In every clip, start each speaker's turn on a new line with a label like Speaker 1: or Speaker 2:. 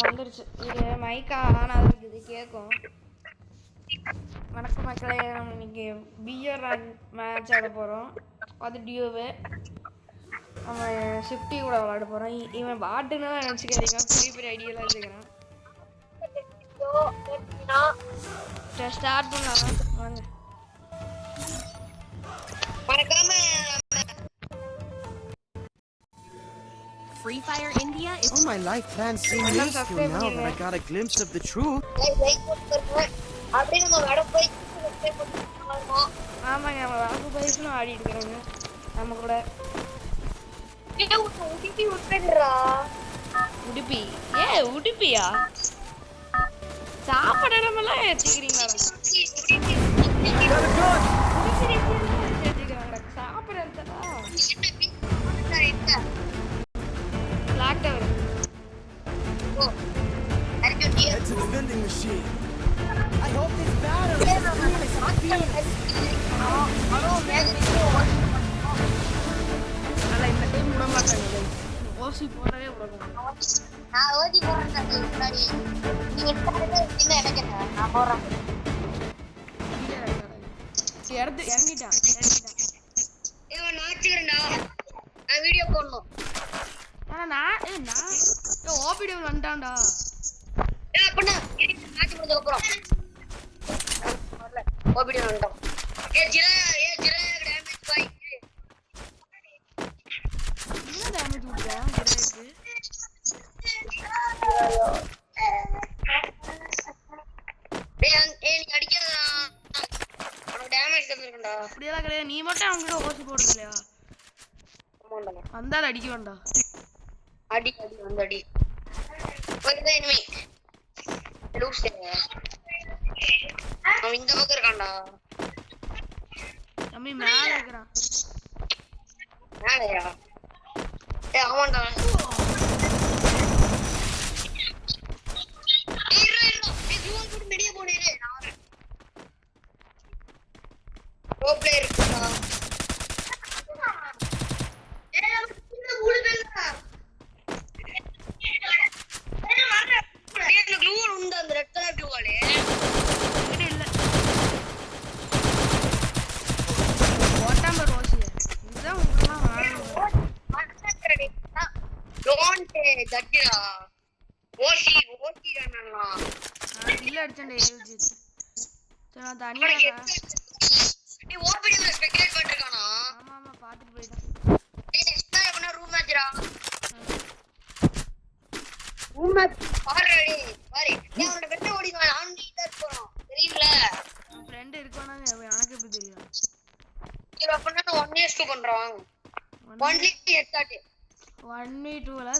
Speaker 1: வந்துருச்சு. இது மைக்கா ஆனா இருக்குது கேட்கும். வணக்கம் மக்களே, நம்ம இன்னைக்கு பிஆர் மேட்ச் ஆட போகிறோம். அது டியூவு நம்ம ஷிஃப்டி கூட விளாட போகிறோம். இவன் பாட்டுன்னு நினச்சிக்காதீங்க, பெரிய பெரிய ஐடியாலாம் வச்சுக்கிறேன். ஸ்டார்ட் பண்ணலாம் வாங்க.
Speaker 2: Free Fire India is...
Speaker 3: Oh, my life plans seem useful now that I got a glimpse of the truth.
Speaker 1: ஆமாங்க, நம்ம வாக்கு பைஸ்லாம் ஆடிட்டு இருக்கிறாங்க நம்ம கூட. உடுப்பி உடுப்பியா சாப்பாடு இடமெல்லாம் ஏற்றிக்கிறீங்களா? சாப்பிட இடத்தா block tower.
Speaker 3: Head to the vending machine. I hope this battery is
Speaker 1: நல்லா இந்த டைம் விட மாட்டாங்க. ஓசி போடவே விடணும்.
Speaker 4: நான் ஓசி போடுறேன் முன்னாடி. நீ என்ன எனக்கு நான் போடுறேன்.
Speaker 1: இறங்கிட்டான்.
Speaker 4: இவன் நாச்சுக்கிறேன்டா. நான் வீடியோ போடணும்.
Speaker 1: நான் ஓபிடி வந்துட்டான்டா.
Speaker 4: அப்படின்னா நாச்சு முடிஞ்சதுக்கு அப்புறம் ஓபிடி வந்துட்டான். ஜிரா டேமேஜ் பாய்.
Speaker 1: என்ன டேமேஜ் கொடுத்தேன் ஜிராக்கு?
Speaker 4: நீ அடிக்காதடா, உனக்கு டேமேஜ் தந்துருக்கேன்டா.
Speaker 1: அப்படியெல்லாம் கிடையாது, நீ மட்டும் அவங்ககிட்ட ஓசி போடுறது இல்லையா? வந்தாலும் அடிக்க வேண்டாம்.
Speaker 4: அடி வந்து அடி வந்து எனிமி லூஸ். அவன் இந்த பக்கம் இருக்கான்டா.
Speaker 1: தம்பி மேல இருக்கிறான்.
Speaker 4: மேலையா? ஆமாண்டா.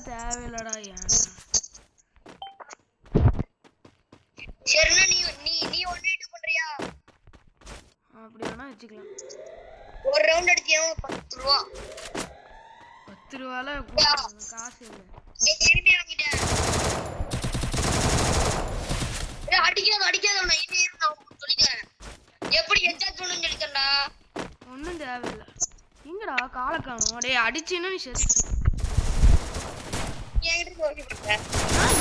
Speaker 1: தேவையில்லடா. அப்படி வேணா வச்சுக்கலாம்.
Speaker 4: ஒரு ரவுண்ட் அடிச்சா 10 ரூபா.
Speaker 1: 10 ரூபால காசு இல்ல.
Speaker 4: அடிக்காத சொல்லிக்கிறேன். எப்படி ஹெட்ஷாட் பண்ணணும்னு சொல்லிட்டேன்டா.
Speaker 1: ஒன்னும் தேவையில்ல. எங்கடா காலை காணோம்? டேய் அடிச்சினா நீ செத்து.
Speaker 4: என்கிட்ட சொல்லி போட்ட.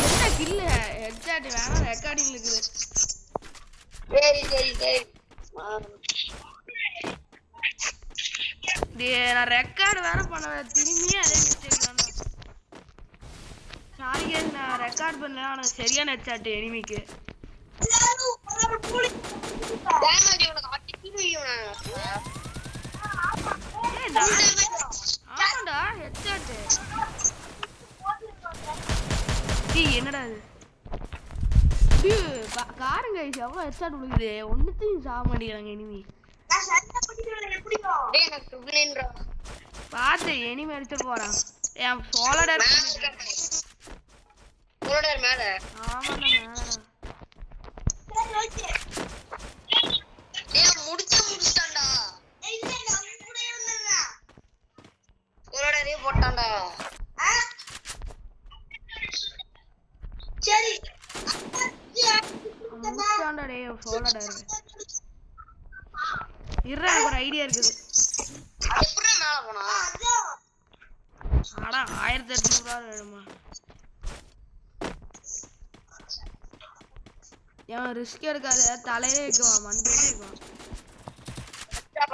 Speaker 1: என்ன கில்ல ஹெட்ஷாட் வேணா ரெக்கார்டிங் இருக்குது.
Speaker 4: சரி.
Speaker 1: டேய் நான் ரெக்கார்ட் வேற பண்ணவே திரும்பி அதே மிஸ்டேக் தான்டா. சாரி கேஸ், நான் ரெக்கார்ட் பண்ணல. ஆனா சரியான ஹெட்ஷாட் எனிமிக்கு.
Speaker 4: டேமேஜ் உனக்கு அடிக்குதுடா.
Speaker 1: ஆமாடா ஹெட்ஷாட். டேய் என்னடா இது? டேய் காருங்க எவ்வளவு ஹெட்ஷாட் விழுகுது. ஒண்ணுத்தையும் சாக மாட்டேங்கிறாங்க எனிமி.
Speaker 4: நான் சண்டை பண்ணிக்கிறேன். எப்படிடா? டேய் எனக்கு ட்ரிபிள்ன்றா.
Speaker 1: பாத்து எனிமி அடிச்சிட்டு போறான். என் சோலடர்
Speaker 4: மேல.
Speaker 1: ஆமாடா மேலடா.
Speaker 4: டேய் முடிச்சிட்டான்டா. இல்ல நான் கூட இருந்தேன்டா. சோலடரே போட்டான்டா. சரி.
Speaker 1: முடிச்சான்டா டேய் சோலடர். இருடா எனக்கு ஒரு ஐடியா இருக்குது.
Speaker 4: எப்பறா மேல போனா?
Speaker 1: அட 1800 ரூபாய் வேணுமா? ஏன் ரிஸ்க் எடுக்காத, தலையிலே இருக்குவான், மண்டையிலே இருக்குவான்.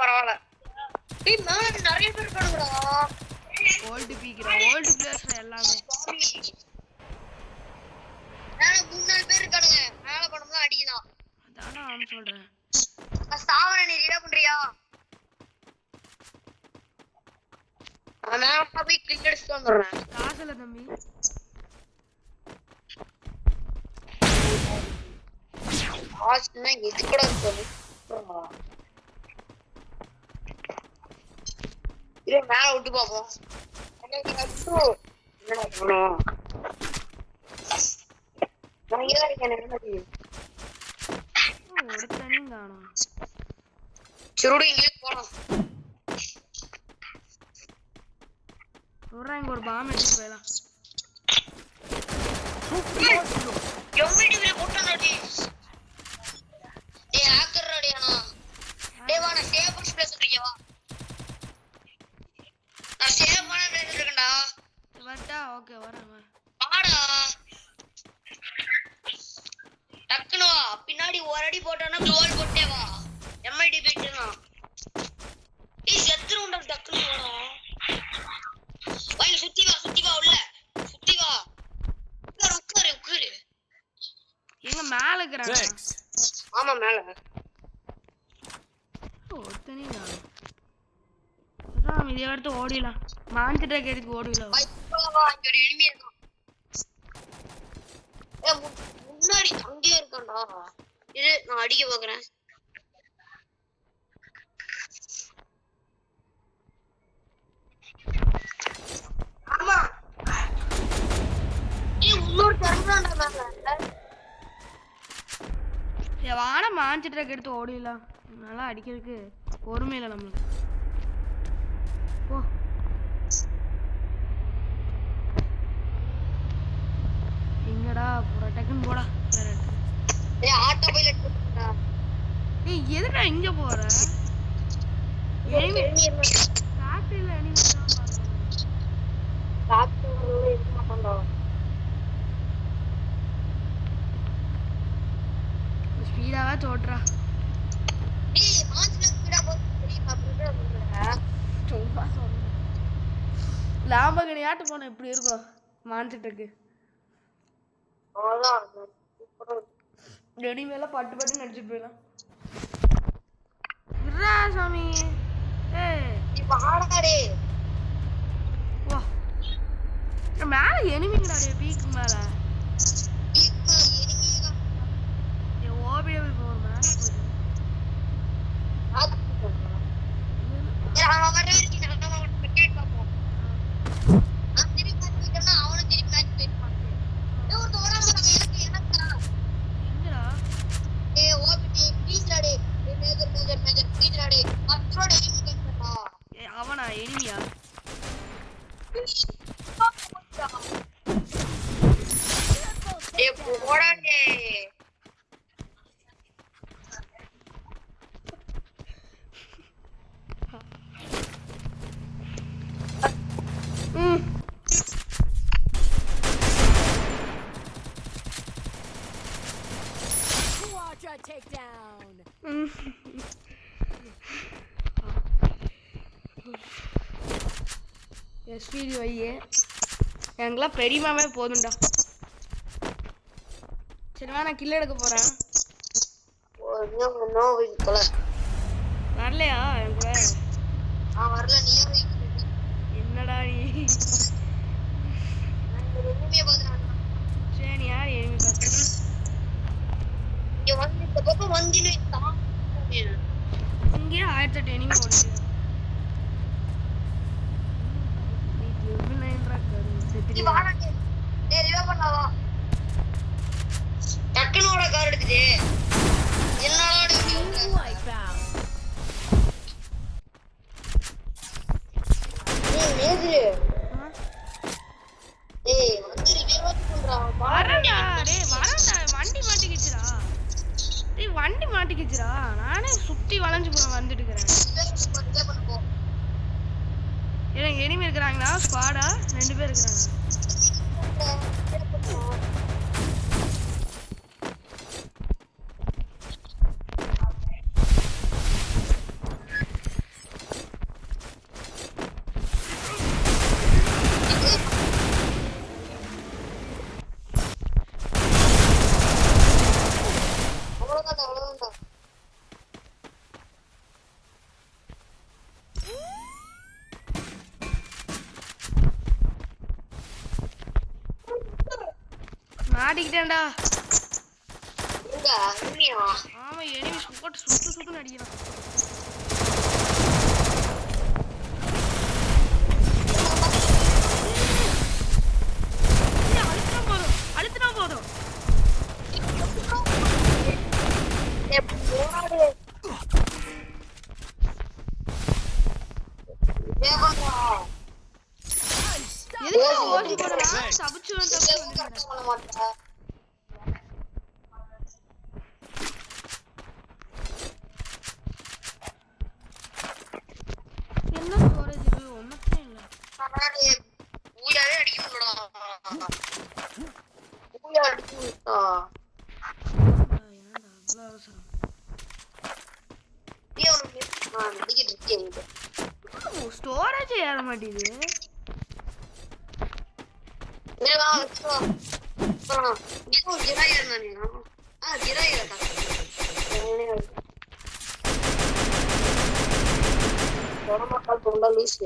Speaker 4: பரவாயில்ல. டேய் மேல நிறைய பேர் இருக்கானுங்கடா.
Speaker 1: ஓல்டு பீக்கிறான், ஓல்டு பிளேயர்ஸ் எல்லாமே.
Speaker 4: மேல 3-4 பேர் இருக்கானுங்க. மேல படம்லாம் அடிக்கலாம்.
Speaker 1: அதான் நான் சொல்றேன்.
Speaker 4: சாவன நீ ரீடா பண்றியா? நான் போய் கிளிக் அடிச்சு வந்துறேன்.
Speaker 1: காசல தம்பி.
Speaker 4: ஆஸ்னா இது கூட சொல்லு. இரு மேல விட்டு பாப்போம். என்னங்க அச்சு. என்னடா போறோம்? நான் இங்க இருக்கேன் என்னடி?
Speaker 1: ஒருத்தனையும் காணோம்.
Speaker 4: சுருடு இங்கே போலாம்.
Speaker 1: இங்க ஒரு பாம் எடுத்து போயலாம்.
Speaker 4: எம்மிடில போட்டனடி. டேய் ஹேக்கர் ரெடியானா? டேய் வா நான் சேவ் பண்ணி பேசிட்டு வா. நான் சேவ் பண்ண பேசிட்டு இருக்கேன்டா.
Speaker 1: வரடா ஓகே வரேன் வா.
Speaker 4: வாடா. டக்குனு வா. பின்னாடி ஒரு அடி போட்டனா கோல் போட்டே வா. எம்ஐடி பேட்னா. ஏய் செத்துறோம்டா டக்குனு வாடா. வாய் சுத்தி வா உள்ள. சுத்தி வா. உட்காரு.
Speaker 1: எங்க மேல இருக்கறானே.
Speaker 4: ஆமா மேல.
Speaker 1: ஒருத்தனையும் காணோம். அதான் இதே எடுத்து ஓடிடலாம். மாஞ்சிட்ட கேதுக்கு ஓடிடலாம்.
Speaker 4: வா இங்க ஒரு எனிமி இருக்கான். முன்னாடி அங்கே இருக்கான்டா. இரு நான் அடிக்க பார்க்கறேன். ஆமா. இன்னொரு தரறான்டா மேல.
Speaker 1: வான மாஞ்சிட்ட எடுத்து ஓடிடலாம். நல்லா அடிக்கிறதுக்கு பொறுமை இல்லை நம்மளுக்கு. ஓ எங்கடா போற டக்குன்னு போடா.
Speaker 4: ஏய் ஆட்டோ பைலட் போடா.
Speaker 1: ஏய் எதுடா இங்க போற? எனிமி காட்டுல எனிமி தான் பாரு.
Speaker 4: காட்டுல இருக்க மாட்டான்டா.
Speaker 1: ஸ்பீடாவா ஓட்றா.
Speaker 4: டேய் மாஞ்சில ஸ்பீடா போறது தெரியுமா? அப்படியே சொல்றேன்.
Speaker 1: சும்மா சொல்றேன். லாம்பகனி ஆட்டு போனா எப்படி இருக்கும் மாஞ்சிட்டுக்கு?
Speaker 4: அவ்வளவுதான் சூப்பரா இருக்கு.
Speaker 1: ரெடி மேல பட்டு பட்டு நடிச்சிட்டு போயிடலாம். விரா சாமி. ஏய்
Speaker 4: நீ வாடா டேய்.
Speaker 1: வா மேல எனிமிங்கடா டேய் பீக் மேல.
Speaker 4: பீக் எனிமி தான்.
Speaker 1: ஏ ஓபிடே போறோம் மேல போய்.
Speaker 4: அவன் வரவே இருக்கு. நம்ம கிரிக்கெட் பாப்போம். நான் திருப்பி மேட்ச் போயிட்டேன்னா அவனும் திருப்பி மேட்ச் போயிருப்பான். ஏய் ஒரு தோரா போறாங்க எனக்கு
Speaker 1: எங்கடா?
Speaker 4: ஏய் ஓபிடி ப்ளீஸ் டாடி. ஏய் major please daddy. Abroad enemy கேட்கறா.
Speaker 1: ஏய் அவனா எனிமியா?
Speaker 4: ஏய் போடா டேய்.
Speaker 2: Quadra takedown.
Speaker 1: எஸ்பிடி வையே எங்கெல்லாம் பெரியமாவே போதும்டா. சரிவா நான் கில் எடுக்க போறேன்.
Speaker 4: நோ தொலை.
Speaker 1: வரலையா என் கூட?
Speaker 4: வரல நீயே போய்.
Speaker 1: என்னடா நீ?
Speaker 4: நான் ஒரு எனிமியை பார்த்துறேன்.
Speaker 1: சரி யார் எனிமி பார்த்து?
Speaker 4: இங்க வந்து இந்த பக்கம் வந்தினே தான்.
Speaker 1: இங்கே 1008 எனிமி ஓடுது.
Speaker 4: நீ வாடா டேய். டேய் ரிவே பண்ணாதா. டக்குனு ஓட கார் எடுத்துட்டு. என்னடா நீ
Speaker 2: Wipeout.
Speaker 4: டேய் மேஜிரு. டேய் வந்து ரிவே பண்றா.
Speaker 1: வரடா டேய் வரடா வண்டி மாட்டிக்கிச்சுடா. டேய் வண்டி மாட்டிக்கிச்சுடா. நானே சுத்தி வளைஞ்சு போய் வந்துட்டு இருக்கேன்.
Speaker 4: ரிவே பண்ண போ.
Speaker 1: ஏன்னா எனிமி இருக்கறாங்களா? ஸ்குவாடா 2 பேர் இருக்கறாங்க. மாட்டிக்கிட்டேன்டா.
Speaker 4: எங்க உண்மையா
Speaker 1: ஆமா எனிமி போட்டு சுத்து சுத்துன்னு அடிக்கிறான். அழுத்தினா போதும். எதுக்கு ஓடி போறான்? தப்பிச்சு வந்துட்டான். என்ன ஸ்டோரேஜ் இது ஒண்ணுமே இல்ல.
Speaker 4: ஊயாவே அடிக்கணும்டா. ஊயா அடிக்கணும்டா.
Speaker 1: ஏன்டா அவ்வளவு அவசரம்?
Speaker 4: அடிக்கிட்டு இருக்கேன்.
Speaker 1: ஸ்டோரேஜ் ஏற மாட்டேங்குது.
Speaker 4: மக்கள் தொண்டா லூசு